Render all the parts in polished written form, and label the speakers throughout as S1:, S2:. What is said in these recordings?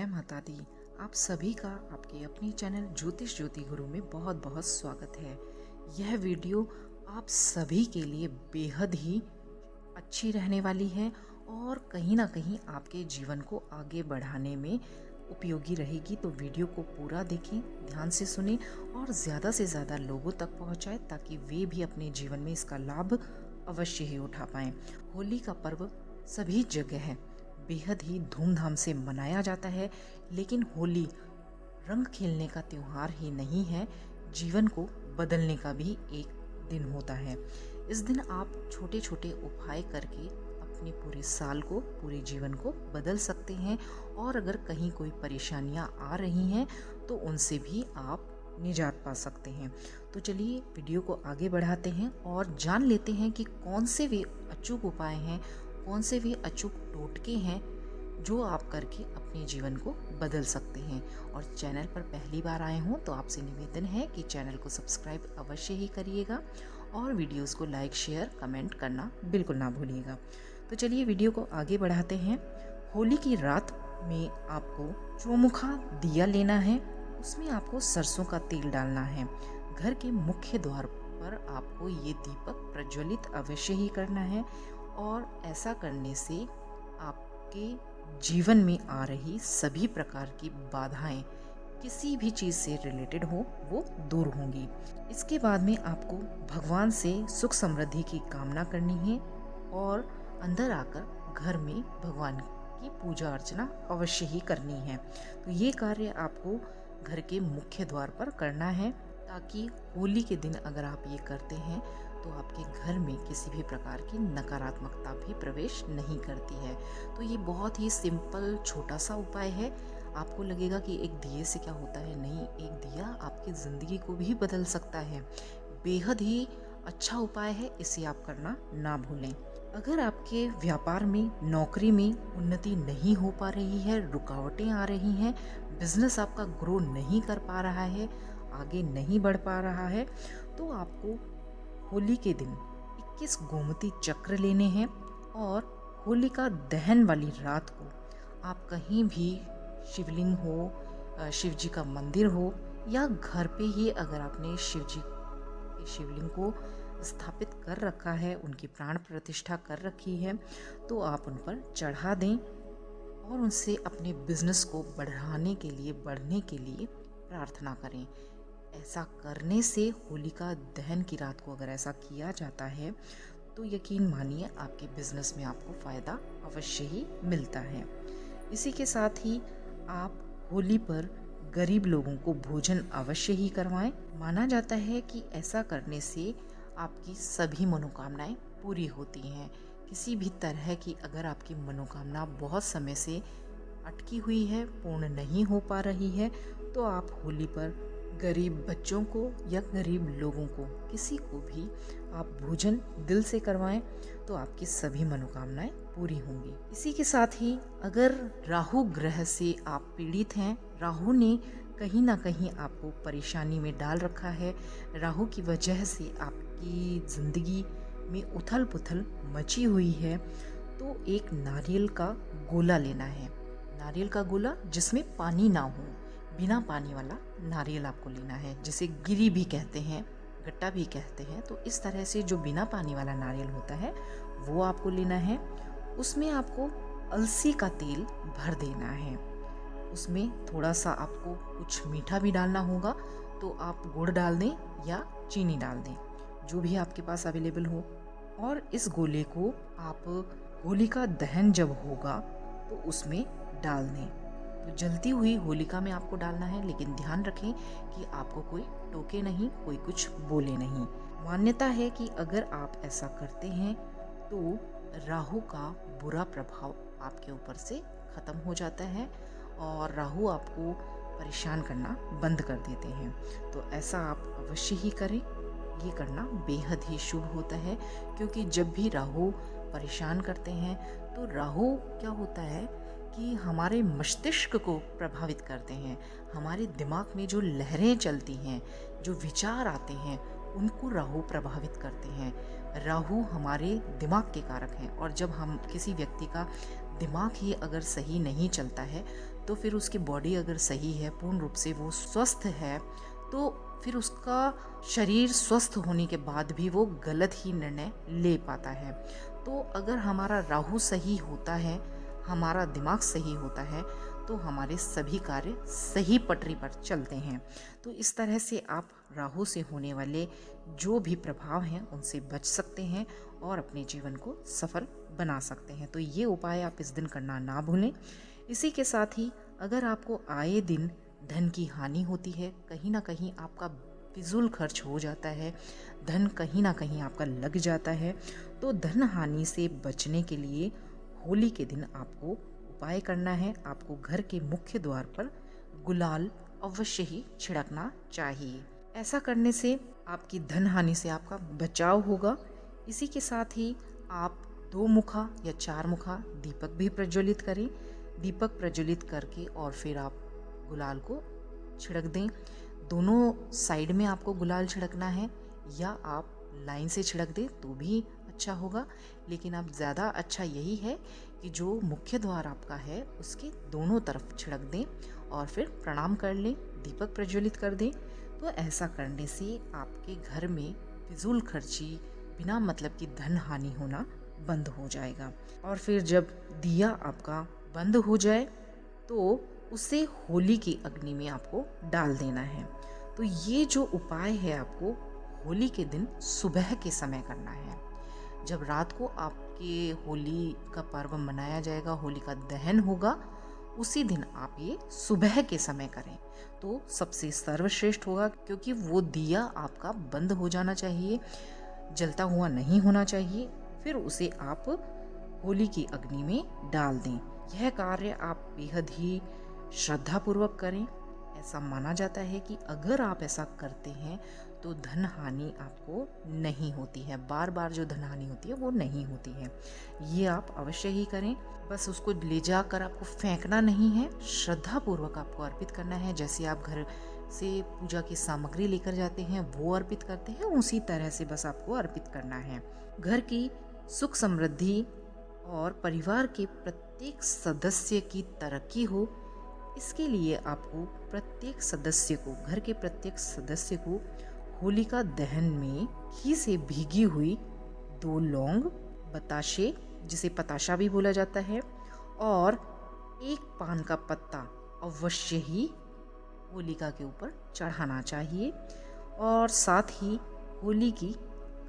S1: जय माता दी। आप सभी का आपके अपने चैनल ज्योतिष ज्योति गुरु में बहुत बहुत स्वागत है। यह वीडियो आप सभी के लिए बेहद ही अच्छी रहने वाली है और कहीं ना कहीं आपके जीवन को आगे बढ़ाने में उपयोगी रहेगी। तो वीडियो को पूरा देखें, ध्यान से सुनें और ज़्यादा से ज़्यादा लोगों तक पहुंचाएं ताकि वे भी अपने जीवन में इसका लाभ अवश्य ही उठा पाएं। होली का पर्व सभी जगह है बेहद ही धूमधाम से मनाया जाता है, लेकिन होली रंग खेलने का त्योहार ही नहीं है, जीवन को बदलने का भी एक दिन होता है। इस दिन आप छोटे छोटे उपाय करके अपने पूरे साल को, पूरे जीवन को बदल सकते हैं और अगर कहीं कोई परेशानियां आ रही हैं तो उनसे भी आप निजात पा सकते हैं। तो चलिए वीडियो को आगे बढ़ाते हैं और जान लेते हैं कि कौन से वे अचूक उपाय हैं, कौन से वे अचूक टोटके हैं जो आप करके अपने जीवन को बदल सकते हैं। और चैनल पर पहली बार आए हों तो आपसे निवेदन है कि चैनल को सब्सक्राइब अवश्य ही करिएगा और वीडियोस को लाइक, शेयर, कमेंट करना बिल्कुल ना भूलिएगा। तो चलिए वीडियो को आगे बढ़ाते हैं। होली की रात में आपको चौमुखा दिया लेना है, उसमें आपको सरसों का तेल डालना है। घर के मुख्य द्वार पर आपको ये दीपक प्रज्वलित अवश्य ही करना है और ऐसा करने से आपके जीवन में आ रही सभी प्रकार की बाधाएं किसी भी चीज़ से रिलेटेड हो वो दूर होंगी। इसके बाद में आपको भगवान से सुख समृद्धि की कामना करनी है और अंदर आकर घर में भगवान की पूजा अर्चना अवश्य ही करनी है। तो ये कार्य आपको घर के मुख्य द्वार पर करना है ताकि होली के दिन अगर आप ये करते हैं तो आपके घर में किसी भी प्रकार की नकारात्मकता भी प्रवेश नहीं करती है। तो ये बहुत ही सिंपल छोटा सा उपाय है। आपको लगेगा कि एक दिए से क्या होता है, नहीं, एक दिया आपकी ज़िंदगी को भी बदल सकता है। बेहद ही अच्छा उपाय है, इसे आप करना ना भूलें। अगर आपके व्यापार में, नौकरी में उन्नति नहीं हो पा रही है, रुकावटें आ रही हैं, बिजनेस आपका ग्रो नहीं कर पा रहा है, आगे नहीं बढ़ पा रहा है, तो आपको होली के दिन 21 गोमती चक्र लेने हैं और होलिका दहन वाली रात को आप कहीं भी शिवलिंग हो, शिव जी का मंदिर हो या घर पे ही अगर आपने शिव जी के शिवलिंग को स्थापित कर रखा है, उनकी प्राण प्रतिष्ठा कर रखी है, तो आप उन पर चढ़ा दें और उनसे अपने बिजनेस को बढ़ने के लिए प्रार्थना करें। ऐसा करने से होलिका दहन की रात को अगर ऐसा किया जाता है तो यकीन मानिए आपके बिजनेस में आपको फ़ायदा अवश्य ही मिलता है। इसी के साथ ही आप होली पर गरीब लोगों को भोजन अवश्य ही करवाएं। माना जाता है कि ऐसा करने से आपकी सभी मनोकामनाएं पूरी होती हैं। किसी भी तरह की अगर आपकी मनोकामना बहुत समय से अटकी हुई है, पूर्ण नहीं हो पा रही है, तो आप होली पर गरीब बच्चों को या गरीब लोगों को, किसी को भी आप भोजन दिल से करवाएं तो आपकी सभी मनोकामनाएं पूरी होंगी। इसी के साथ ही अगर राहु ग्रह से आप पीड़ित हैं, राहु ने कहीं ना कहीं आपको परेशानी में डाल रखा है, राहु की वजह से आपकी ज़िंदगी में उथल पुथल मची हुई है, तो एक नारियल का गोला लेना है। नारियल का गोला जिसमें पानी ना हो, बिना पानी वाला नारियल आपको लेना है, जिसे गिरी भी कहते हैं, गट्टा भी कहते हैं। तो इस तरह से जो बिना पानी वाला नारियल होता है वो आपको लेना है। उसमें आपको अलसी का तेल भर देना है। उसमें थोड़ा सा आपको कुछ मीठा भी डालना होगा, तो आप गुड़ डाल दें या चीनी डाल दें, जो भी आपके पास अवेलेबल हो। और इस गोले को आप होलिका दहन जब होगा तो उसमें डाल दें। तो जलती हुई होलिका में आपको डालना है, लेकिन ध्यान रखें कि आपको कोई टोके नहीं, कोई कुछ बोले नहीं। मान्यता है कि अगर आप ऐसा करते हैं तो राहु का बुरा प्रभाव आपके ऊपर से खत्म हो जाता है और राहु आपको परेशान करना बंद कर देते हैं। तो ऐसा आप अवश्य ही करें। ये करना बेहद ही शुभ होता है, क्योंकि जब भी राहु परेशान करते हैं तो राहु क्या होता है कि हमारे मस्तिष्क को प्रभावित करते हैं। हमारे दिमाग में जो लहरें चलती हैं, जो विचार आते हैं, उनको राहु प्रभावित करते हैं। राहु हमारे दिमाग के कारक हैं और जब हम किसी व्यक्ति का दिमाग ही अगर सही नहीं चलता है तो फिर उसकी बॉडी अगर सही है, पूर्ण रूप से वो स्वस्थ है, तो फिर उसका शरीर स्वस्थ होने के बाद भी वो गलत ही निर्णय ले पाता है। तो अगर हमारा राहु सही होता है, हमारा दिमाग सही होता है, तो हमारे सभी कार्य सही पटरी पर चलते हैं। तो इस तरह से आप राहु से होने वाले जो भी प्रभाव हैं उनसे बच सकते हैं और अपने जीवन को सफल बना सकते हैं। तो ये उपाय आप इस दिन करना ना भूलें। इसी के साथ ही अगर आपको आए दिन धन की हानि होती है, कहीं ना कहीं आपका फिजूल खर्च हो जाता है, धन कहीं ना कहीं आपका लग जाता है, तो धन हानि से बचने के लिए होली के दिन आपको उपाय करना है। आपको घर के मुख्य द्वार पर गुलाल अवश्य ही छिड़कना चाहिए। ऐसा करने से आपकी धन हानि से आपका बचाव होगा। इसी के साथ ही आप 2 मुखा या 4 मुखा दीपक भी प्रज्वलित करें। दीपक प्रज्वलित करके और फिर आप गुलाल को छिड़क दें। दोनों साइड में आपको गुलाल छिड़कना है, या आप लाइन से छिड़क दें तो भी अच्छा होगा, लेकिन आप ज़्यादा अच्छा यही है कि जो मुख्य द्वार आपका है उसके दोनों तरफ छिड़क दें और फिर प्रणाम कर लें, दीपक प्रज्वलित कर दें। तो ऐसा करने से आपके घर में फिजूल खर्ची, बिना मतलब की धन हानि होना बंद हो जाएगा। और फिर जब दिया आपका बंद हो जाए तो उसे होली की अग्नि में आपको डाल देना है। तो ये जो उपाय है आपको होली के दिन सुबह के समय करना है। जब रात को आपके होली का पर्व मनाया जाएगा, होली का दहन होगा, उसी दिन आप ये सुबह के समय करें तो सबसे सर्वश्रेष्ठ होगा, क्योंकि वो दिया आपका बंद हो जाना चाहिए, जलता हुआ नहीं होना चाहिए। फिर उसे आप होली की अग्नि में डाल दें। यह कार्य आप बेहद ही श्रद्धापूर्वक करें। ऐसा माना जाता है कि अगर आप ऐसा करते हैं तो धन हानि आपको नहीं होती है, बार बार जो धन हानि होती है वो नहीं होती है। ये आप अवश्य ही करें। बस उसको ले जाकर आपको फेंकना नहीं है, श्रद्धापूर्वक आपको अर्पित करना है। जैसे आप घर से पूजा की सामग्री लेकर जाते हैं वो अर्पित करते हैं, उसी तरह से बस आपको अर्पित करना है। घर की सुख समृद्धि और परिवार के प्रत्येक सदस्य की तरक्की हो, इसके लिए आपको प्रत्येक सदस्य को, घर के प्रत्येक सदस्य को होलिका दहन में घी से भीगी हुई 2 लौंग, बताशे जिसे पताशा भी बोला जाता है, और 1 पान का पत्ता अवश्य ही होलिका के ऊपर चढ़ाना चाहिए। और साथ ही होली की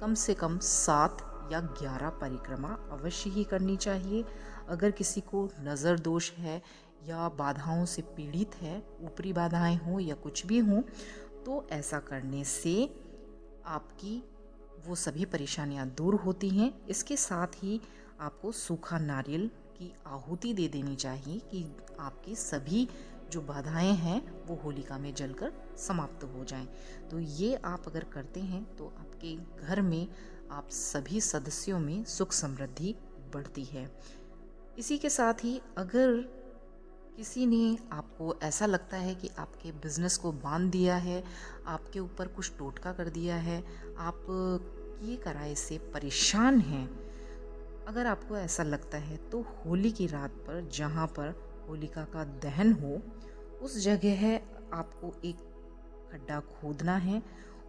S1: कम से कम 7 या 11 परिक्रमा अवश्य ही करनी चाहिए। अगर किसी को नज़र दोष है या बाधाओं से पीड़ित है, ऊपरी बाधाएं हों या कुछ भी हों, तो ऐसा करने से आपकी वो सभी परेशानियां दूर होती हैं। इसके साथ ही आपको सूखा नारियल की आहुति दे देनी चाहिए कि आपकी सभी जो बाधाएं हैं वो होलिका में जलकर समाप्त हो जाएं। तो ये आप अगर करते हैं तो आपके घर में आप सभी सदस्यों में सुख समृद्धि बढ़ती है। इसी के साथ ही अगर किसी ने आपको ऐसा लगता है कि आपके बिजनेस को बांध दिया है, आपके ऊपर कुछ टोटका कर दिया है, आप किए कराए से परेशान हैं, अगर आपको ऐसा लगता है तो होली की रात पर जहाँ पर होलिका का दहन हो उस जगह आपको एक खड्डा खोदना है।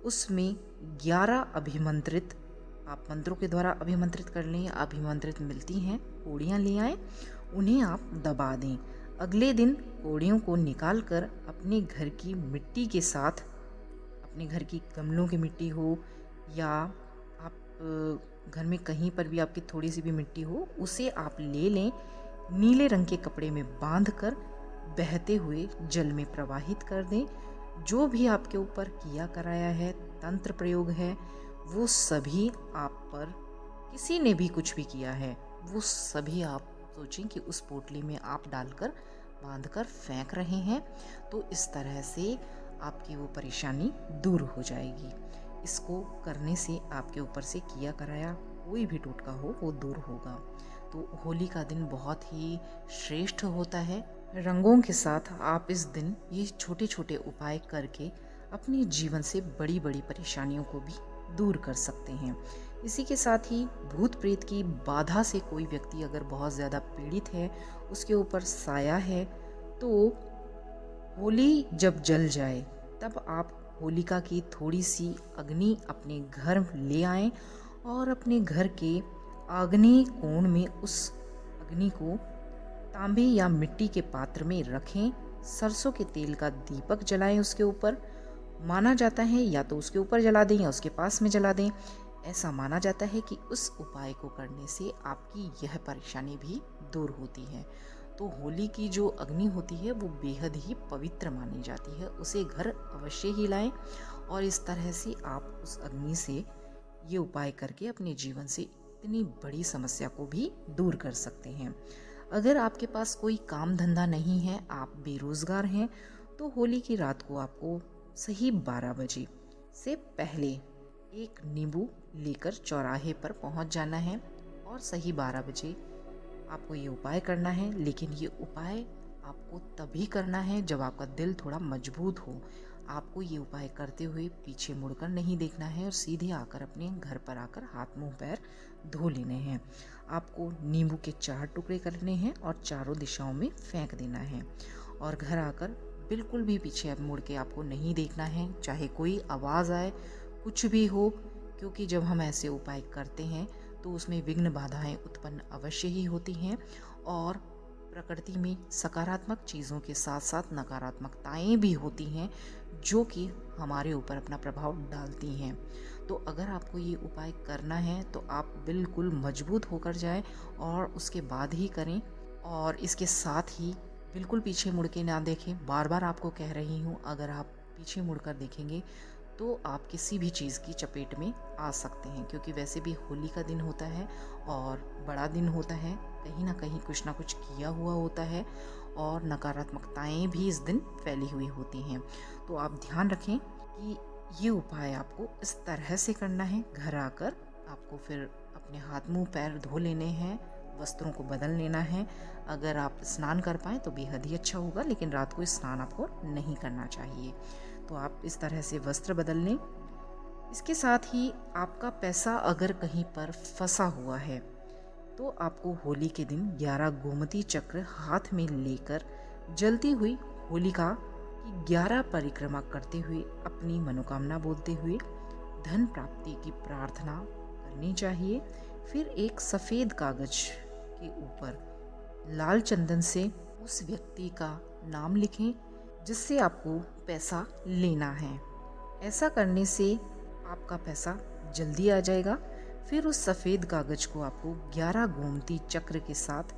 S1: उसमें 11 अभिमंत्रित, आप मंत्रों के द्वारा अभिमंत्रित कर लें, अभिमंत्रित मिलती हैं कोड़ियाँ ले आएँ, उन्हें आप दबा दें। अगले दिन कोड़ियों को निकाल कर अपने घर की मिट्टी के साथ, अपने घर की गमलों की मिट्टी हो या आप घर में कहीं पर भी आपकी थोड़ी सी भी मिट्टी हो, उसे आप ले लें, नीले रंग के कपड़े में बांध कर बहते हुए जल में प्रवाहित कर दें। जो भी आपके ऊपर किया कराया है, तंत्र प्रयोग है, वो सभी आप पर किसी ने भी कुछ भी किया है, वो सभी आप सोचें कि उस पोटली में आप डालकर बांधकर फेंक रहे हैं। तो इस तरह से आपकी वो परेशानी दूर हो जाएगी। इसको करने से आपके ऊपर से किया कराया कोई भी टोटका हो वो दूर होगा। तो होली का दिन बहुत ही श्रेष्ठ होता है। रंगों के साथ आप इस दिन ये छोटे छोटे उपाय करके अपने जीवन से बड़ी बड़ी परेशानियों को भी दूर कर सकते हैं। इसी के साथ ही भूत प्रेत की बाधा से कोई व्यक्ति अगर बहुत ज़्यादा पीड़ित है, उसके ऊपर साया है, तो होली जब जल जाए तब आप होलिका की थोड़ी सी अग्नि अपने घर ले आएं और अपने घर के आग्नेय कोण में उस अग्नि को तांबे या मिट्टी के पात्र में रखें। सरसों के तेल का दीपक जलाएं उसके ऊपर। माना जाता है या तो उसके ऊपर जला दें या उसके पास में जला दें। ऐसा माना जाता है कि उस उपाय को करने से आपकी यह परेशानी भी दूर होती है। तो होली की जो अग्नि होती है वो बेहद ही पवित्र मानी जाती है। उसे घर अवश्य ही लाएं और इस तरह से आप उस अग्नि से ये उपाय करके अपने जीवन से इतनी बड़ी समस्या को भी दूर कर सकते हैं। अगर आपके पास कोई काम धंधा नहीं है, आप बेरोजगार हैं, तो होली की रात को आपको सही 12 बजे से पहले एक नींबू लेकर चौराहे पर पहुंच जाना है और सही 12 बजे आपको ये उपाय करना है। लेकिन ये उपाय आपको तभी करना है जब आपका दिल थोड़ा मजबूत हो। आपको ये उपाय करते हुए पीछे मुड़कर नहीं देखना है और सीधे आकर अपने घर पर आकर हाथ मुंह पैर धो लेने हैं। आपको नींबू के 4 टुकड़े करने हैं और चारों दिशाओं में फेंक देना है और घर आकर बिल्कुल भी पीछे अब मुड़ के आपको नहीं देखना है, चाहे कोई आवाज़ आए, कुछ भी हो, क्योंकि जब हम ऐसे उपाय करते हैं तो उसमें विघ्न बाधाएं उत्पन्न अवश्य ही होती हैं और प्रकृति में सकारात्मक चीज़ों के साथ साथ नकारात्मकताएं भी होती हैं जो कि हमारे ऊपर अपना प्रभाव डालती हैं। तो अगर आपको ये उपाय करना है तो आप बिल्कुल मजबूत होकर जाएं और उसके बाद ही करें। और इसके साथ ही बिल्कुल पीछे मुड़ के ना देखें। बार बार आपको कह रही हूँ, अगर आप पीछे मुड़कर देखेंगे तो आप किसी भी चीज़ की चपेट में आ सकते हैं, क्योंकि वैसे भी होली का दिन होता है और बड़ा दिन होता है, कहीं ना कहीं कुछ ना कुछ किया हुआ होता है और नकारात्मकताएं भी इस दिन फैली हुई होती हैं। तो आप ध्यान रखें कि ये उपाय आपको इस तरह से करना है। घर आकर आपको फिर अपने हाथ मुंह पैर धो लेने हैं, वस्त्रों को बदल लेना है। अगर आप स्नान कर पाएँ तो बेहद ही अच्छा होगा, लेकिन रात को स्नान आपको नहीं करना चाहिए। तो आप इस तरह से वस्त्र बदल लें। इसके साथ ही आपका पैसा अगर कहीं पर फंसा हुआ है तो आपको होली के दिन 11 गोमती चक्र हाथ में लेकर जलती हुई होलिका की 11 परिक्रमा करते हुए अपनी मनोकामना बोलते हुए धन प्राप्ति की प्रार्थना करनी चाहिए। फिर एक सफ़ेद कागज के ऊपर लाल चंदन से उस व्यक्ति का नाम लिखें जिससे आपको पैसा लेना है। ऐसा करने से आपका पैसा जल्दी आ जाएगा। फिर उस सफ़ेद कागज को आपको 11 गोमती चक्र के साथ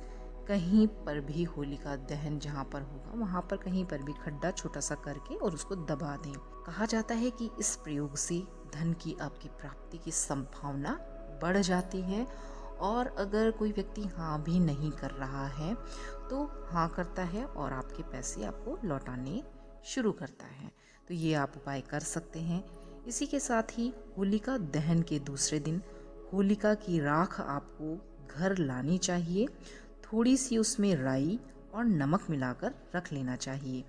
S1: कहीं पर भी होलिका दहन जहाँ पर होगा वहाँ पर कहीं पर भी खड्डा छोटा सा करके और उसको दबा दें। कहा जाता है कि इस प्रयोग से धन की आपकी प्राप्ति की संभावना बढ़ जाती है। और अगर कोई व्यक्ति हाँ भी नहीं कर रहा है तो हाँ करता है और आपके पैसे आपको लौटाने शुरू करता है। तो ये आप उपाय कर सकते हैं। इसी के साथ ही होलिका दहन के दूसरे दिन होलिका की राख आपको घर लानी चाहिए। थोड़ी सी उसमें राई और नमक मिलाकर रख लेना चाहिए।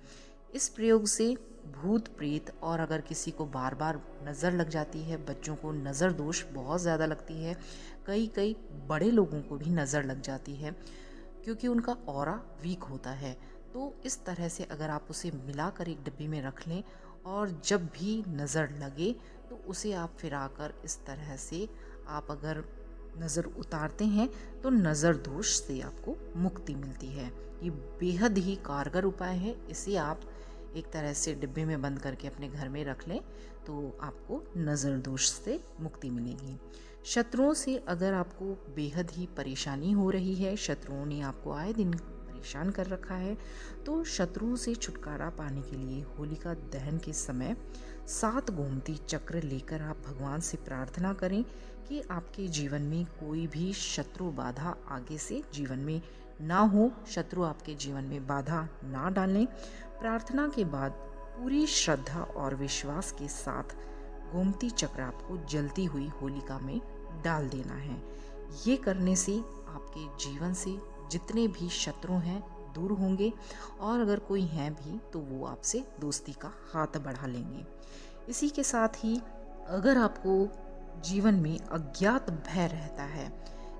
S1: इस प्रयोग से भूत प्रेत और अगर किसी को बार बार नज़र लग जाती है, बच्चों को नज़र दोष बहुत ज़्यादा लगती है, कई बड़े लोगों को भी नज़र लग जाती है क्योंकि उनका ऑरा वीक होता है। तो इस तरह से अगर आप उसे मिलाकर एक डिब्बी में रख लें और जब भी नज़र लगे तो उसे आप फिराकर इस तरह से आप अगर नज़र उतारते हैं तो नज़र दोष से आपको मुक्ति मिलती है। ये बेहद ही कारगर उपाय है। इसे आप एक तरह से डिब्बे में बंद करके अपने घर में रख लें तो आपको नज़र दोष से मुक्ति मिलेगी। शत्रुओं से अगर आपको बेहद ही परेशानी हो रही है, शत्रुओं ने आपको आए दिन परेशान कर रखा है, तो शत्रुओं से छुटकारा पाने के लिए होलिका दहन के समय 7 गोमती चक्र लेकर आप भगवान से प्रार्थना करें कि आपके जीवन में कोई भी शत्रु बाधा आगे से जीवन में ना हो, शत्रु आपके जीवन में बाधा ना डालें। प्रार्थना के बाद पूरी श्रद्धा और विश्वास के साथ गोमती चक्र आपको जलती हुई होलिका में डाल देना है। ये करने से आपके जीवन से जितने भी शत्रु हैं दूर होंगे और अगर कोई हैं भी तो वो आपसे दोस्ती का हाथ बढ़ा लेंगे। इसी के साथ ही अगर आपको जीवन में अज्ञात भय रहता है,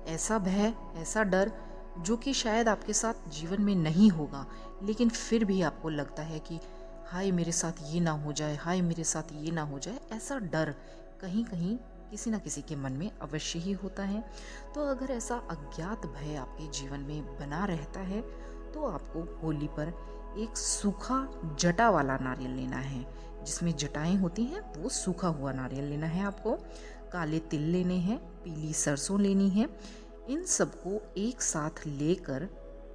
S1: ऐसा भय, ऐसा डर जो कि शायद आपके साथ जीवन में नहीं होगा, लेकिन फिर भी आपको लगता है कि हाय मेरे साथ ये ना हो जाए, हाय मेरे साथ ये ना हो जाए। ऐसा डर कहीं कहीं किसी न किसी के मन में अवश्य ही होता है। तो अगर ऐसा अज्ञात भय आपके जीवन में बना रहता है तो आपको होली पर एक सूखा जटा वाला नारियल लेना है। जिसमें जटाएं होती हैं वो सूखा हुआ नारियल लेना है आपको। काले तिल लेने हैं, पीली सरसों लेनी है। इन सबको एक साथ लेकर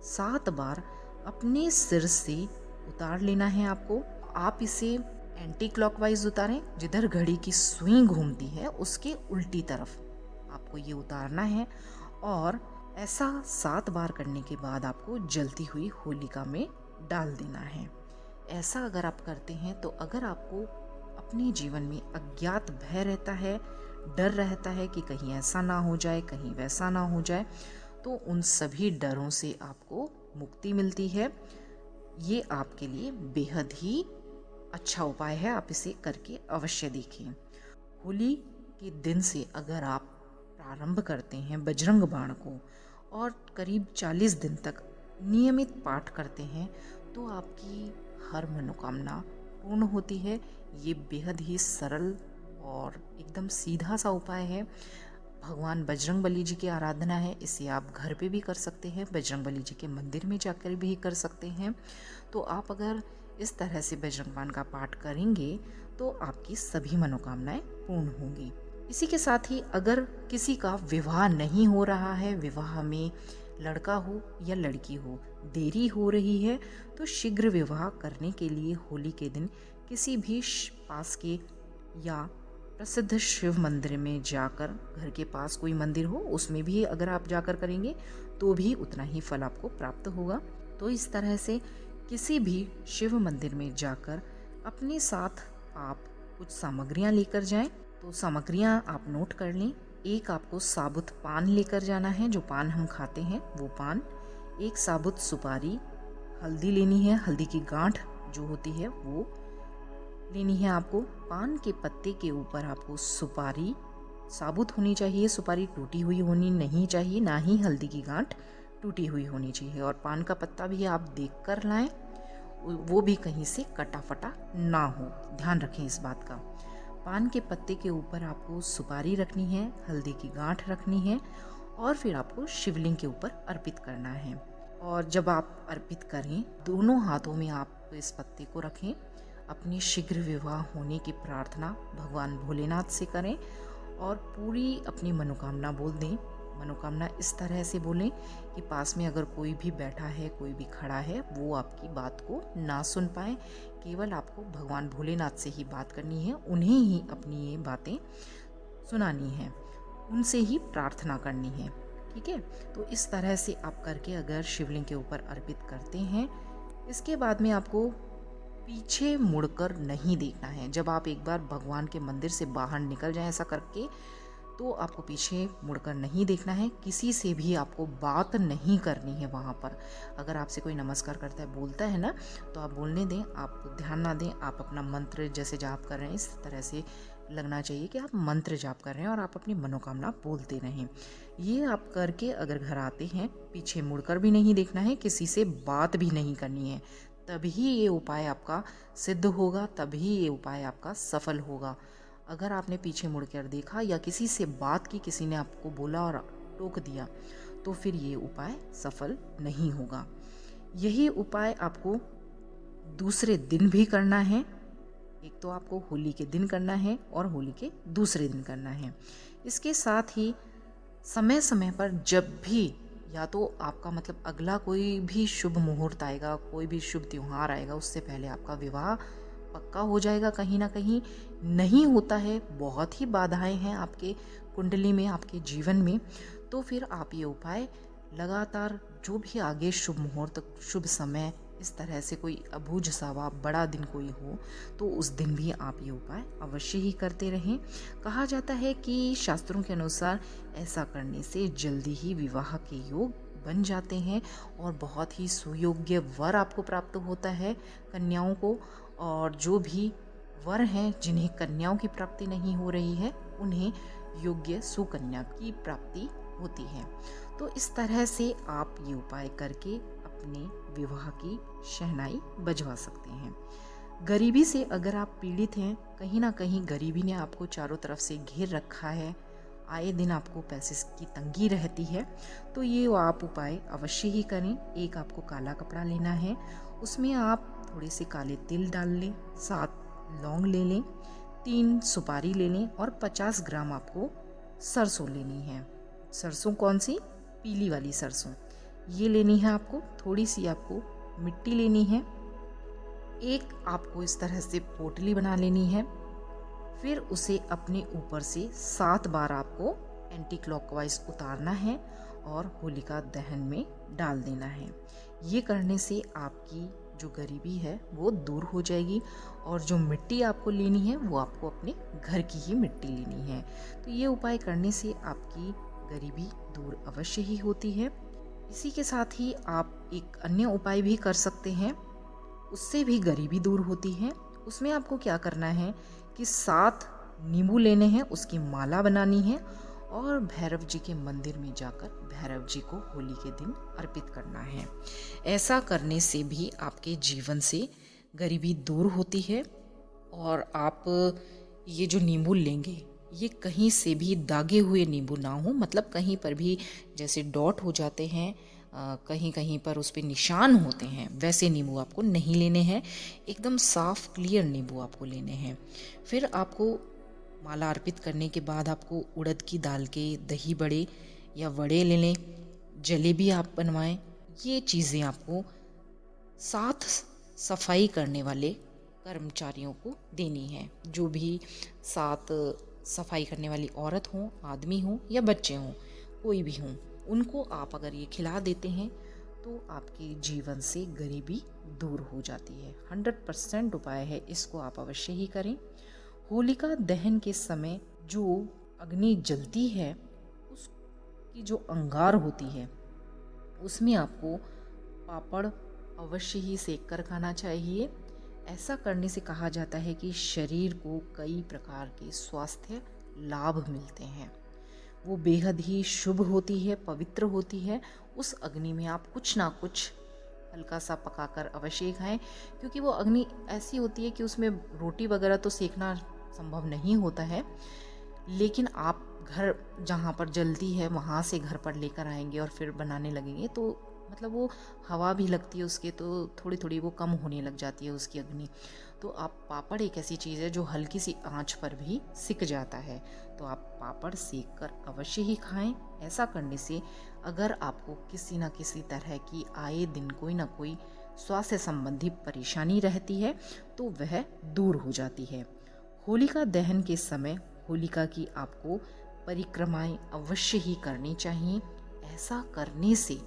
S1: 7 बार अपने सिर से उतार लेना है आपको। आप इसे एंटी क्लॉकवाइज उतारें, जिधर घड़ी की सुई घूमती है उसके उल्टी तरफ आपको ये उतारना है। और ऐसा 7 बार करने के बाद आपको जलती हुई होलिका में डाल देना है। ऐसा अगर आप करते हैं तो अगर आपको अपने जीवन में अज्ञात भय रहता है, डर रहता है कि कहीं ऐसा ना हो जाए, कहीं वैसा ना हो जाए, तो उन सभी डरों से आपको मुक्ति मिलती है। ये आपके लिए बेहद ही अच्छा उपाय है, आप इसे करके अवश्य देखें। होली के दिन से अगर आप प्रारंभ करते हैं बजरंग बाण को और करीब 40 दिन तक नियमित पाठ करते हैं तो आपकी हर मनोकामना पूर्ण होती है। ये बेहद ही सरल और एकदम सीधा सा उपाय है। भगवान बजरंगबली जी की आराधना है, इसे आप घर पे भी कर सकते हैं, बजरंगबली जी के मंदिर में जाकर भी कर सकते हैं। तो आप अगर इस तरह से बजरंग बाण का पाठ करेंगे तो आपकी सभी मनोकामनाएं पूर्ण होंगी। इसी के साथ ही अगर किसी का विवाह नहीं हो रहा है, विवाह में लड़का हो या लड़की हो, देरी हो रही है, तो शीघ्र विवाह करने के लिए होली के दिन किसी भी पास के या प्रसिद्ध शिव मंदिर में जाकर, घर के पास कोई मंदिर हो उसमें भी अगर आप जाकर करेंगे तो भी उतना ही फल आपको प्राप्त होगा। तो इस तरह से किसी भी शिव मंदिर में जाकर अपने साथ आप कुछ सामग्रियां लेकर जाएं। तो सामग्रियां आप नोट कर लें। एक आपको साबुत पान लेकर जाना है, जो पान हम खाते हैं वो पान। एक साबुत सुपारी, हल्दी लेनी है, हल्दी की गांठ जो होती है वो लेनी है आपको। पान के पत्ते के ऊपर आपको सुपारी साबुत होनी चाहिए, सुपारी टूटी हुई होनी नहीं चाहिए, ना ही हल्दी की गांठ टूटी हुई होनी चाहिए। और पान का पत्ता भी आप देख कर लाएं, वो भी कहीं से कटा फटा ना हो, ध्यान रखें इस बात का। पान के पत्ते के ऊपर आपको सुपारी रखनी है, हल्दी की गांठ रखनी है और फिर आपको शिवलिंग के ऊपर अर्पित करना है। और जब आप अर्पित करें, दोनों हाथों में आप इस पत्ते को रखें। अपनी शीघ्र विवाह होने की प्रार्थना भगवान भोलेनाथ से करें और पूरी अपनी मनोकामना बोल दें। मनोकामना इस तरह से बोलें कि पास में अगर कोई भी बैठा है, कोई भी खड़ा है, वो आपकी बात को ना सुन पाए। केवल आपको भगवान भोलेनाथ से ही बात करनी है, उन्हें ही अपनी ये बातें सुनानी है, उनसे ही प्रार्थना करनी है। ठीक है, तो इस तरह से आप करके अगर शिवलिंग के ऊपर अर्पित करते हैं, इसके बाद में आपको पीछे मुड़कर नहीं देखना है। जब आप एक बार भगवान के मंदिर से बाहर निकल जाएं ऐसा करके, तो आपको पीछे मुड़कर नहीं देखना है। किसी से भी आपको बात नहीं करनी है वहाँ पर। अगर आपसे कोई नमस्कार करता है, बोलता है ना, तो आप बोलने दें, आप ध्यान ना दें। आप अपना मंत्र जैसे जाप कर रहे हैं, इस तरह से लगना चाहिए कि आप मंत्र जाप कर रहे हैं और आप अपनी मनोकामना बोलते रहें। ये आप करके अगर घर आते हैं, पीछे मुड़कर भी नहीं देखना है, किसी से बात भी नहीं करनी है। तभी ये उपाय आपका सिद्ध होगा, तभी ये उपाय आपका सफल होगा। अगर आपने पीछे मुड़कर देखा या किसी से बात की, किसी ने आपको बोला और टोक दिया, तो फिर ये उपाय सफल नहीं होगा। यही उपाय आपको दूसरे दिन भी करना है। एक तो आपको होली के दिन करना है और होली के दूसरे दिन करना है। इसके साथ ही समय समय पर जब भी, या तो आपका मतलब अगला कोई भी शुभ मुहूर्त आएगा, कोई भी शुभ त्यौहार आएगा, उससे पहले आपका विवाह पक्का हो जाएगा। कहीं ना कहीं नहीं होता है, बहुत ही बाधाएं हैं आपके कुंडली में, आपके जीवन में, तो फिर आप ये उपाय लगातार, जो भी आगे शुभ मुहूर्त, शुभ समय, इस तरह से कोई अबूझ सावा बड़ा दिन कोई हो, तो उस दिन भी आप ये उपाय अवश्य ही करते रहें। कहा जाता है कि शास्त्रों के अनुसार ऐसा करने से जल्दी ही विवाह के योग बन जाते हैं और बहुत ही सुयोग्य वर आपको प्राप्त होता है, कन्याओं को। और जो भी वर हैं जिन्हें कन्याओं की प्राप्ति नहीं हो रही है, उन्हें योग्य सुकन्या की प्राप्ति होती है। तो इस तरह से आप ये उपाय करके अपने विवाह की शहनाई बजवा सकते हैं। गरीबी से अगर आप पीड़ित हैं, कहीं ना कहीं गरीबी ने आपको चारों तरफ से घेर रखा है, आए दिन आपको पैसे की तंगी रहती है, तो ये आप उपाय अवश्य ही करें। एक आपको काला कपड़ा लेना है, उसमें आप थोड़े से काले तिल डाल लें, 7 लौंग ले लें, 3 सुपारी ले लें और 50 ग्राम आपको सरसों लेनी है। सरसों कौन सी? पीली वाली सरसों, ये लेनी है आपको। थोड़ी सी आपको मिट्टी लेनी है। एक आपको इस तरह से पोटली बना लेनी है। फिर उसे अपने ऊपर से 7 बार आपको एंटी क्लॉकवाइज उतारना है और होलिका दहन में डाल देना है। ये करने से आपकी जो गरीबी है वो दूर हो जाएगी, और जो मिट्टी आपको लेनी है वो आपको अपने घर की ही मिट्टी लेनी है। तो ये उपाय करने से आपकी गरीबी दूर अवश्य ही होती है। इसी के साथ ही आप एक अन्य उपाय भी कर सकते हैं, उससे भी गरीबी दूर होती है। उसमें आपको क्या करना है कि 7 नींबू लेने हैं, उसकी माला बनानी है और भैरव जी के मंदिर में जाकर भैरव जी को होली के दिन अर्पित करना है। ऐसा करने से भी आपके जीवन से गरीबी दूर होती है। और आप ये जो नींबू लेंगे, ये कहीं से भी दागे हुए नींबू ना हो, मतलब कहीं पर भी जैसे डॉट हो जाते हैं, कहीं कहीं पर उस पे निशान होते हैं, वैसे नींबू आपको नहीं लेने हैं। एकदम साफ क्लियर नींबू आपको लेने हैं। फिर आपको माला अर्पित करने के बाद आपको उड़द की दाल के दही बड़े या वड़े ले लें, जलेबी आप बनवाएं। ये चीज़ें आपको साथ सफाई करने वाले कर्मचारियों को देनी है। जो भी साथ सफाई करने वाली औरत हो, आदमी हो या बच्चे हों, कोई भी हों, उनको आप अगर ये खिला देते हैं तो आपके जीवन से गरीबी दूर हो जाती है। 100% उपाय है, इसको आप अवश्य ही करें। होलिका दहन के समय जो अग्नि जलती है, उसकी जो अंगार होती है, उसमें आपको पापड़ अवश्य ही सेक कर खाना चाहिए। ऐसा करने से कहा जाता है कि शरीर को कई प्रकार के स्वास्थ्य लाभ मिलते हैं। वो बेहद ही शुभ होती है, पवित्र होती है। उस अग्नि में आप कुछ ना कुछ हल्का सा पकाकर अवश्य खाएं, क्योंकि वो अग्नि ऐसी होती है कि उसमें रोटी वगैरह तो सेकना संभव नहीं होता है, लेकिन आप घर जहाँ पर जलती है वहाँ से घर पर लेकर आएंगे और फिर बनाने लगेंगे, तो मतलब वो हवा भी लगती है उसके, तो थोड़ी थोड़ी वो कम होने लग जाती है उसकी अग्नि। तो आप पापड़ एक ऐसी चीज़ है जो हल्की सी आंच पर भी सिक जाता है, तो आप पापड़ सेक कर अवश्य ही खाएं। ऐसा करने से अगर आपको किसी न किसी तरह की आए दिन कोई ना कोई स्वास्थ्य संबंधी परेशानी रहती है तो वह दूर हो जाती है। होलिका दहन के समय होलिका की आपको परिक्रमाएं अवश्य ही करनी चाहिए। ऐसा करने से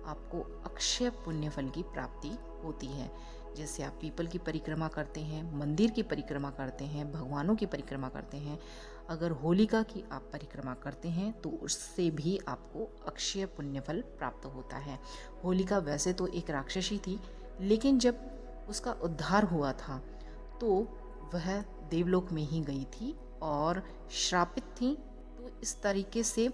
S1: आपको अक्षय पुण्य फल की प्राप्ति होती है। जैसे आप पीपल की परिक्रमा करते हैं, मंदिर की परिक्रमा करते हैं, भगवानों की परिक्रमा करते हैं, अगर होलिका की आप परिक्रमा करते हैं तो उससे भी आपको अक्षय पुण्य फल प्राप्त होता है। होलिका वैसे तो एक राक्षसी थी, लेकिन जब उसका उद्धार हुआ था तो वह देवलोक में ही गई थी और श्रापित थी। तो इस तरीके से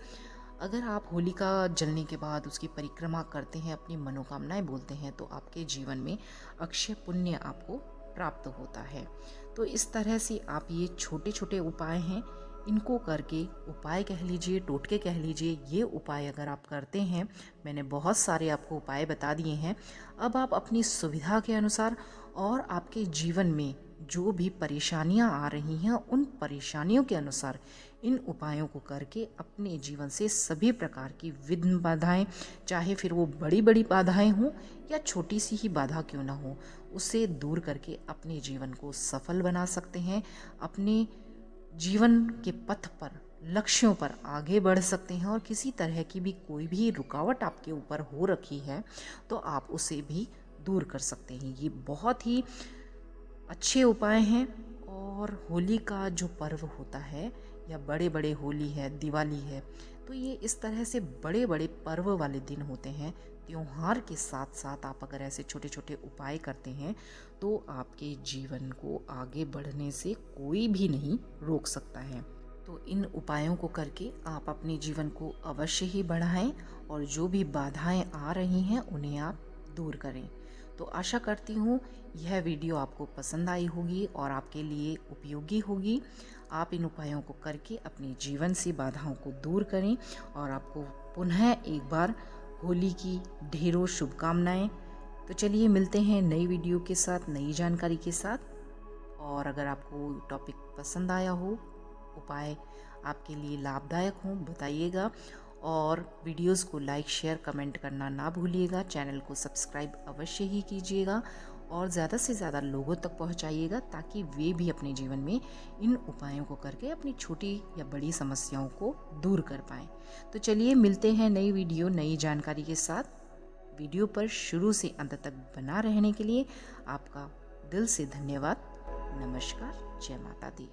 S1: अगर आप होलिका जलने के बाद उसकी परिक्रमा करते हैं, अपनी मनोकामनाएं बोलते हैं, तो आपके जीवन में अक्षय पुण्य आपको प्राप्त होता है। तो इस तरह से आप ये छोटे छोटे उपाय हैं, इनको करके, उपाय कह लीजिए, टोटके कह लीजिए, ये उपाय अगर आप करते हैं, मैंने बहुत सारे आपको उपाय बता दिए हैं। अब आप अपनी सुविधा के अनुसार और आपके जीवन में जो भी परेशानियां आ रही हैं, उन परेशानियों के अनुसार इन उपायों को करके अपने जीवन से सभी प्रकार की विघ्न बाधाएं, चाहे फिर वो बड़ी बड़ी बाधाएं हों या छोटी सी ही बाधा क्यों ना हो, उसे दूर करके अपने जीवन को सफल बना सकते हैं। अपने जीवन के पथ पर, लक्ष्यों पर आगे बढ़ सकते हैं, और किसी तरह की भी कोई भी रुकावट आपके ऊपर हो रखी है तो आप उसे भी दूर कर सकते हैं। ये बहुत ही अच्छे उपाय हैं। और होली का जो पर्व होता है, या बड़े बड़े होली है, दिवाली है, तो ये इस तरह से बड़े बड़े पर्व वाले दिन होते हैं। त्योहार के साथ साथ आप अगर ऐसे छोटे छोटे उपाय करते हैं तो आपके जीवन को आगे बढ़ने से कोई भी नहीं रोक सकता है। तो इन उपायों को करके आप अपने जीवन को अवश्य ही बढ़ाएं और जो भी बाधाएं आ रही हैं उन्हें आप दूर करें। तो आशा करती हूँ यह वीडियो आपको पसंद आई होगी और आपके लिए उपयोगी होगी। आप इन उपायों को करके अपने जीवन से बाधाओं को दूर करें और आपको पुनः एक बार होली की ढेरों शुभकामनाएं। तो चलिए मिलते हैं नई वीडियो के साथ, नई जानकारी के साथ। और अगर आपको टॉपिक पसंद आया हो, उपाय आपके लिए लाभदायक हों, बताइएगा और वीडियोस को लाइक शेयर कमेंट करना ना भूलिएगा। चैनल को सब्सक्राइब अवश्य ही कीजिएगा और ज़्यादा से ज़्यादा लोगों तक पहुंचाइएगा ताकि वे भी अपने जीवन में इन उपायों को करके अपनी छोटी या बड़ी समस्याओं को दूर कर पाएँ। तो चलिए मिलते हैं नई वीडियो नई जानकारी के साथ। वीडियो पर शुरू से अंत तक बना रहने के लिए आपका दिल से धन्यवाद। नमस्कार, जय माता दी।